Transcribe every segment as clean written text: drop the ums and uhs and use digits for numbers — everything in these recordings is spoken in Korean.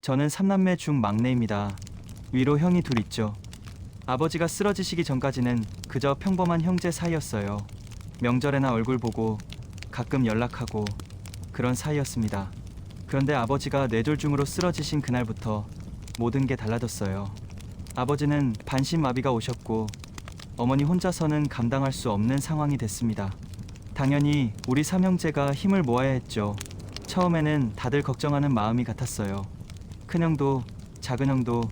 저는 삼남매 중 막내입니다. 위로 형이 둘 있죠. 아버지가 쓰러지시기 전까지는 그저 평범한 형제 사이였어요. 명절에나 얼굴 보고 가끔 연락하고 그런 사이였습니다. 그런데 아버지가 뇌졸중으로 쓰러지신 그날부터 모든 게 달라졌어요. 아버지는 반신마비가 오셨고 어머니 혼자서는 감당할 수 없는 상황이 됐습니다. 당연히 우리 삼형제가 힘을 모아야 했죠. 처음에는 다들 걱정하는 마음이 같았어요. 큰형도 작은형도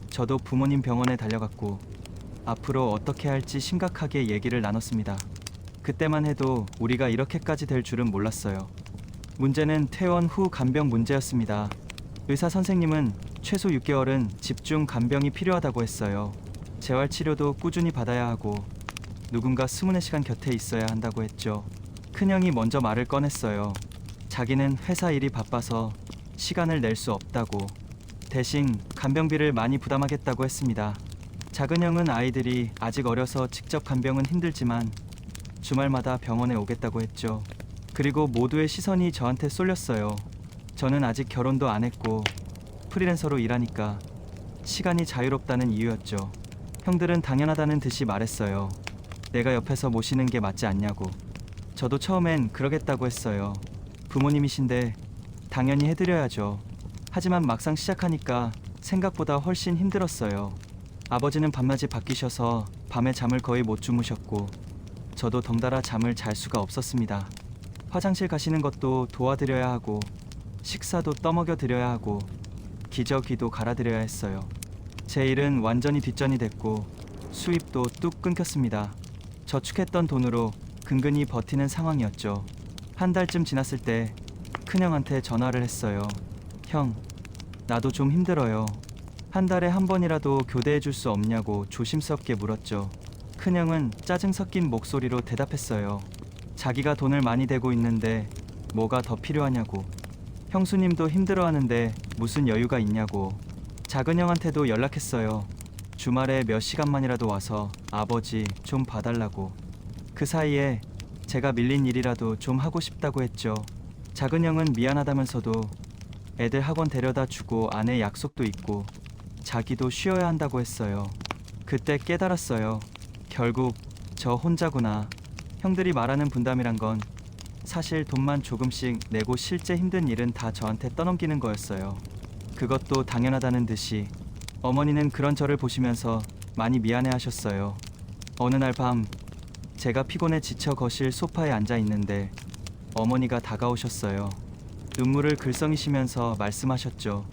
저도 부모님 병원에 달려갔고 앞으로 어떻게 할지 심각하게 얘기를 나눴습니다. 그때만 해도 우리가 이렇게까지 될 줄은 몰랐어요. 문제는 퇴원 후 간병 문제였습니다. 의사 선생님은 최소 6개월은 집중 간병이 필요하다고 했어요. 재활치료도 꾸준히 받아야 하고 누군가 24시간 곁에 있어야 한다고 했죠. 큰형이 먼저 말을 꺼냈어요. 자기는 회사 일이 바빠서 시간을 낼 수 없다고, 대신 간병비를 많이 부담하겠다고 했습니다. 작은형은 아이들이 아직 어려서 직접 간병은 힘들지만 주말마다 병원에 오겠다고 했죠. 그리고 모두의 시선이 저한테 쏠렸어요. 저는 아직 결혼도 안 했고 프리랜서로 일하니까 시간이 자유롭다는 이유였죠. 형들은 당연하다는 듯이 말했어요. 내가 옆에서 모시는 게 맞지 않냐고. 저도 처음엔 그러겠다고 했어요. 부모님이신데 당연히 해드려야죠. 하지만 막상 시작하니까 생각보다 훨씬 힘들었어요. 아버지는 밤낮이 바뀌셔서 밤에 잠을 거의 못 주무셨고 저도 덩달아 잠을 잘 수가 없었습니다. 화장실 가시는 것도 도와드려야 하고 식사도 떠먹여 드려야 하고 기저귀도 갈아드려야 했어요. 제 일은 완전히 뒷전이 됐고 수입도 뚝 끊겼습니다. 저축했던 돈으로 근근히 버티는 상황이었죠. 한 달쯤 지났을 때 큰형한테 전화를 했어요. 형, 나도 좀 힘들어요. 한 달에 한 번이라도 교대해 줄 수 없냐고 조심스럽게 물었죠. 큰형은 짜증 섞인 목소리로 대답했어요. 자기가 돈을 많이 대고 있는데 뭐가 더 필요하냐고. 형수님도 힘들어하는데 무슨 여유가 있냐고. 작은형한테도 연락했어요. 주말에 몇 시간만이라도 와서 아버지 좀 봐달라고. 그 사이에 제가 밀린 일이라도 좀 하고 싶다고 했죠. 작은형은 미안하다면서도 애들 학원 데려다 주고 아내 약속도 있고 자기도 쉬어야 한다고 했어요. 그때 깨달았어요. 결국 저 혼자구나. 형들이 말하는 분담이란 건 사실 돈만 조금씩 내고 실제 힘든 일은 다 저한테 떠넘기는 거였어요. 그것도 당연하다는 듯이 어머니는 그런 저를 보시면서 많이 미안해 하셨어요. 어느 날 밤 제가 피곤해 지쳐 거실 소파에 앉아 있는데 어머니가 다가오셨어요. 눈물을 글썽이시면서 말씀하셨죠.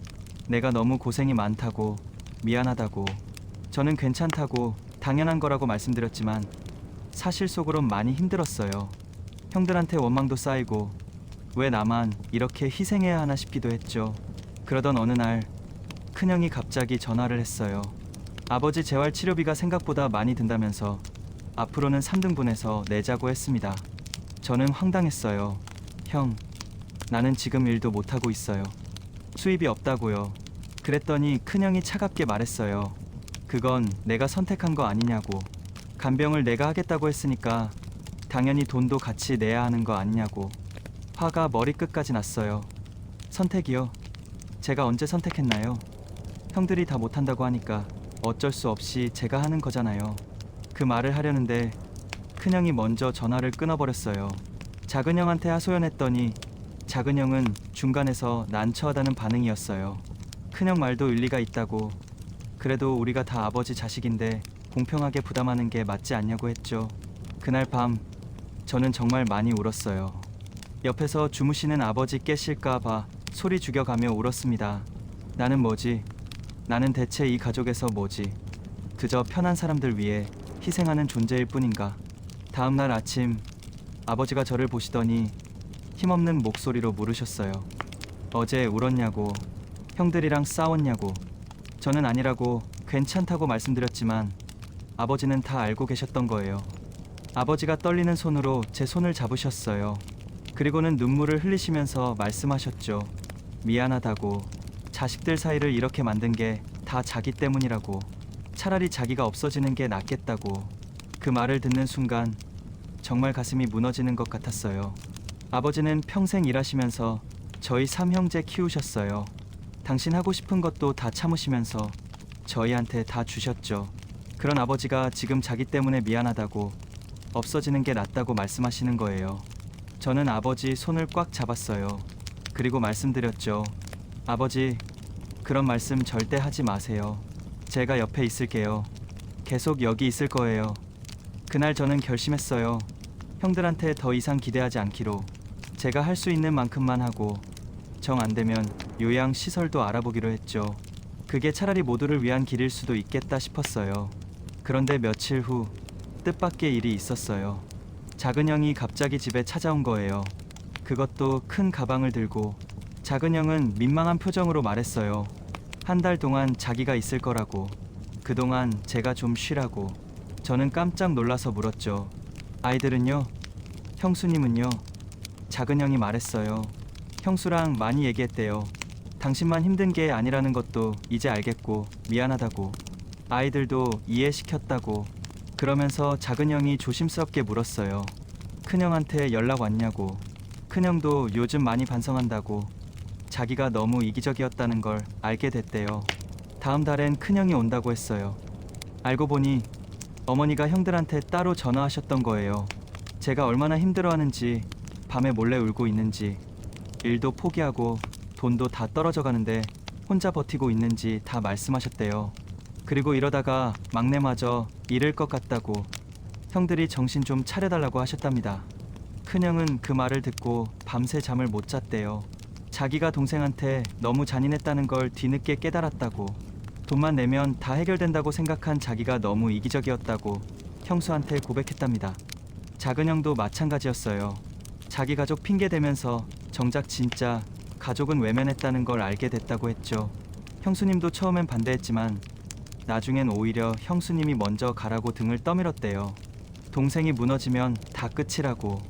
내가 너무 고생이 많다고, 미안하다고. 저는 괜찮다고 당연한 거라고 말씀드렸지만 사실 속으론 많이 힘들었어요. 형들한테 원망도 쌓이고 왜 나만 이렇게 희생해야 하나 싶기도 했죠. 그러던 어느 날 큰형이 갑자기 전화를 했어요. 아버지 재활치료비가 생각보다 많이 든다면서 앞으로는 3등분해서 내자고 했습니다. 저는 황당했어요. 형, 나는 지금 일도 못하고 있어요. 수입이 없다고요. 그랬더니 큰형이 차갑게 말했어요. 그건 내가 선택한 거 아니냐고. 간병을 내가 하겠다고 했으니까 당연히 돈도 같이 내야 하는 거 아니냐고. 화가 머리끝까지 났어요. 선택이요? 제가 언제 선택했나요? 형들이 다 못한다고 하니까 어쩔 수 없이 제가 하는 거잖아요. 그 말을 하려는데 큰형이 먼저 전화를 끊어버렸어요. 작은형한테 하소연했더니 작은형은 중간에서 난처하다는 반응이었어요. 큰형 말도 일리가 있다고. 그래도 우리가 다 아버지 자식인데 공평하게 부담하는 게 맞지 않냐고 했죠. 그날 밤 저는 정말 많이 울었어요. 옆에서 주무시는 아버지 깨실까 봐 소리 죽여가며 울었습니다. 나는 뭐지? 나는 대체 이 가족에서 뭐지? 그저 편한 사람들 위해 희생하는 존재일 뿐인가? 다음날 아침 아버지가 저를 보시더니 힘없는 목소리로 물으셨어요. 어제 울었냐고. 형들이랑 싸웠냐고. 저는 아니라고 괜찮다고 말씀드렸지만 아버지는 다 알고 계셨던 거예요. 아버지가 떨리는 손으로 제 손을 잡으셨어요. 그리고는 눈물을 흘리시면서 말씀하셨죠. 미안하다고. 자식들 사이를 이렇게 만든 게 다 자기 때문이라고. 차라리 자기가 없어지는 게 낫겠다고. 그 말을 듣는 순간 정말 가슴이 무너지는 것 같았어요. 아버지는 평생 일하시면서 저희 삼형제 키우셨어요. 당신 하고 싶은 것도 다 참으시면서 저희한테 다 주셨죠. 그런 아버지가 지금 자기 때문에 미안하다고 없어지는 게 낫다고 말씀하시는 거예요. 저는 아버지 손을 꽉 잡았어요. 그리고 말씀드렸죠. 아버지, 그런 말씀 절대 하지 마세요. 제가 옆에 있을게요. 계속 여기 있을 거예요. 그날 저는 결심했어요. 형들한테 더 이상 기대하지 않기로. 제가 할 수 있는 만큼만 하고 정 안 되면 요양 시설도 알아보기로 했죠. 그게 차라리 모두를 위한 길일 수도 있겠다 싶었어요. 그런데 며칠 후 뜻밖의 일이 있었어요. 작은 형이 갑자기 집에 찾아온 거예요. 그것도 큰 가방을 들고. 작은 형은 민망한 표정으로 말했어요. 한 달 동안 자기가 있을 거라고. 그동안 제가 좀 쉬라고. 저는 깜짝 놀라서 물었죠. 아이들은요? 형수님은요? 작은 형이 말했어요. 형수랑 많이 얘기했대요. 당신만 힘든 게 아니라는 것도 이제 알겠고 미안하다고. 아이들도 이해시켰다고. 그러면서 작은 형이 조심스럽게 물었어요. 큰형한테 연락 왔냐고. 큰형도 요즘 많이 반성한다고. 자기가 너무 이기적이었다는 걸 알게 됐대요. 다음 달엔 큰형이 온다고 했어요. 알고 보니 어머니가 형들한테 따로 전화하셨던 거예요. 제가 얼마나 힘들어하는지, 밤에 몰래 울고 있는지, 일도 포기하고 돈도 다 떨어져 가는데 혼자 버티고 있는지 다 말씀하셨대요. 그리고 이러다가 막내마저 잃을 것 같다고 형들이 정신 좀 차려달라고 하셨답니다. 큰형은 그 말을 듣고 밤새 잠을 못 잤대요. 자기가 동생한테 너무 잔인했다는 걸 뒤늦게 깨달았다고. 돈만 내면 다 해결된다고 생각한 자기가 너무 이기적이었다고 형수한테 고백했답니다. 작은 형도 마찬가지였어요. 자기 가족 핑계대면서 정작 진짜 가족은 외면했다는 걸 알게 됐다고 했죠. 형수님도 처음엔 반대했지만 나중엔 오히려 형수님이 먼저 가라고 등을 떠밀었대요. 동생이 무너지면 다 끝이라고.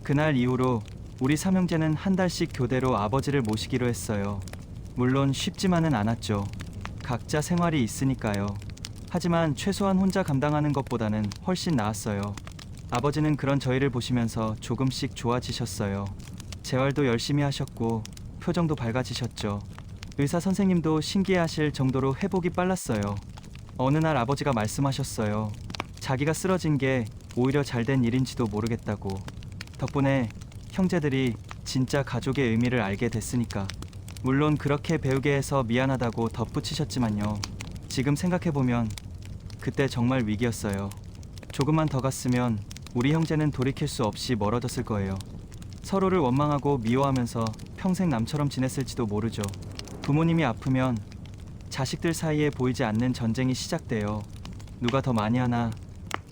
그날 이후로 우리 삼형제는 한 달씩 교대로 아버지를 모시기로 했어요. 물론 쉽지만은 않았죠. 각자 생활이 있으니까요. 하지만 최소한 혼자 감당하는 것보다는 훨씬 나았어요. 아버지는 그런 저희를 보시면서 조금씩 좋아지셨어요. 재활도 열심히 하셨고 표정도 밝아지셨죠. 의사 선생님도 신기해하실 정도로 회복이 빨랐어요. 어느 날 아버지가 말씀하셨어요. 자기가 쓰러진 게 오히려 잘된 일인지도 모르겠다고. 덕분에 형제들이 진짜 가족의 의미를 알게 됐으니까. 물론 그렇게 배우게 해서 미안하다고 덧붙이셨지만요. 지금 생각해보면 그때 정말 위기였어요. 조금만 더 갔으면 우리 형제는 돌이킬 수 없이 멀어졌을 거예요. 서로를 원망하고 미워하면서 평생 남처럼 지냈을지도 모르죠. 부모님이 아프면 자식들 사이에 보이지 않는 전쟁이 시작돼요. 누가 더 많이 하나,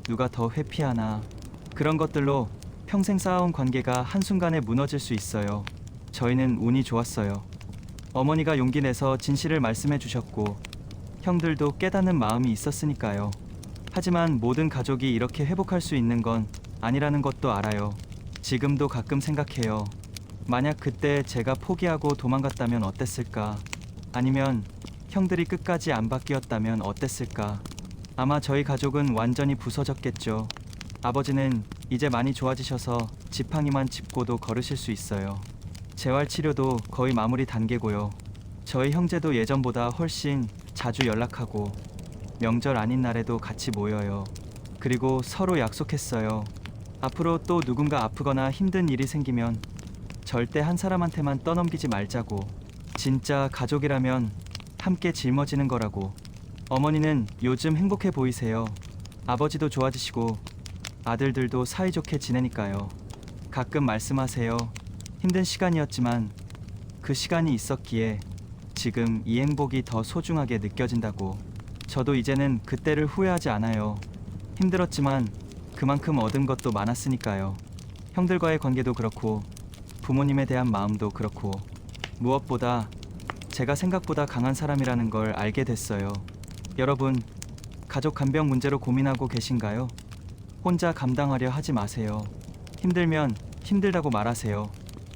누가 더 회피하나. 그런 것들로 평생 쌓아온 관계가 한순간에 무너질 수 있어요. 저희는 운이 좋았어요. 어머니가 용기 내서 진실을 말씀해 주셨고 형들도 깨닫는 마음이 있었으니까요. 하지만 모든 가족이 이렇게 회복할 수 있는 건 아니라는 것도 알아요. 지금도 가끔 생각해요. 만약 그때 제가 포기하고 도망갔다면 어땠을까? 아니면 형들이 끝까지 안 바뀌었다면 어땠을까? 아마 저희 가족은 완전히 부서졌겠죠. 아버지는 이제 많이 좋아지셔서 지팡이만 짚고도 걸으실 수 있어요. 재활 치료도 거의 마무리 단계고요. 저희 형제도 예전보다 훨씬 자주 연락하고 명절 아닌 날에도 같이 모여요. 그리고 서로 약속했어요. 앞으로 또 누군가 아프거나 힘든 일이 생기면 절대 한 사람한테만 떠넘기지 말자고. 진짜 가족이라면 함께 짊어지는 거라고. 어머니는 요즘 행복해 보이세요. 아버지도 좋아지시고 아들들도 사이좋게 지내니까요. 가끔 말씀하세요. 힘든 시간이었지만 그 시간이 있었기에 지금 이 행복이 더 소중하게 느껴진다고. 저도 이제는 그때를 후회하지 않아요. 힘들었지만 그만큼 얻은 것도 많았으니까요. 형들과의 관계도 그렇고 부모님에 대한 마음도 그렇고 무엇보다 제가 생각보다 강한 사람이라는 걸 알게 됐어요. 여러분, 가족 간병 문제로 고민하고 계신가요? 혼자 감당하려 하지 마세요. 힘들면 힘들다고 말하세요.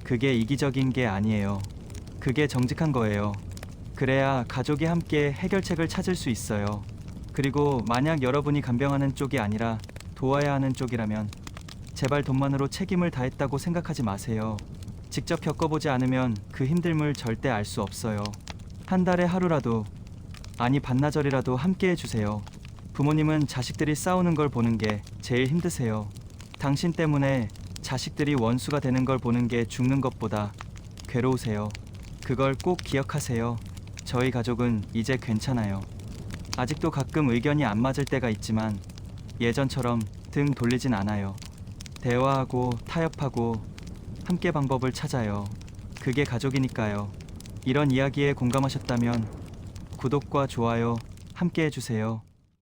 그게 이기적인 게 아니에요. 그게 정직한 거예요. 그래야 가족이 함께 해결책을 찾을 수 있어요. 그리고 만약 여러분이 간병하는 쪽이 아니라 도와야 하는 쪽이라면 제발 돈만으로 책임을 다했다고 생각하지 마세요. 직접 겪어보지 않으면 그 힘듦을 절대 알 수 없어요. 한 달에 하루라도, 아니 반나절이라도 함께 해주세요. 부모님은 자식들이 싸우는 걸 보는 게 제일 힘드세요. 당신 때문에 자식들이 원수가 되는 걸 보는 게 죽는 것보다 괴로우세요. 그걸 꼭 기억하세요. 저희 가족은 이제 괜찮아요. 아직도 가끔 의견이 안 맞을 때가 있지만 예전처럼 등 돌리진 않아요. 대화하고 타협하고 함께 방법을 찾아요. 그게 가족이니까요. 이런 이야기에 공감하셨다면 구독과 좋아요 함께 해주세요.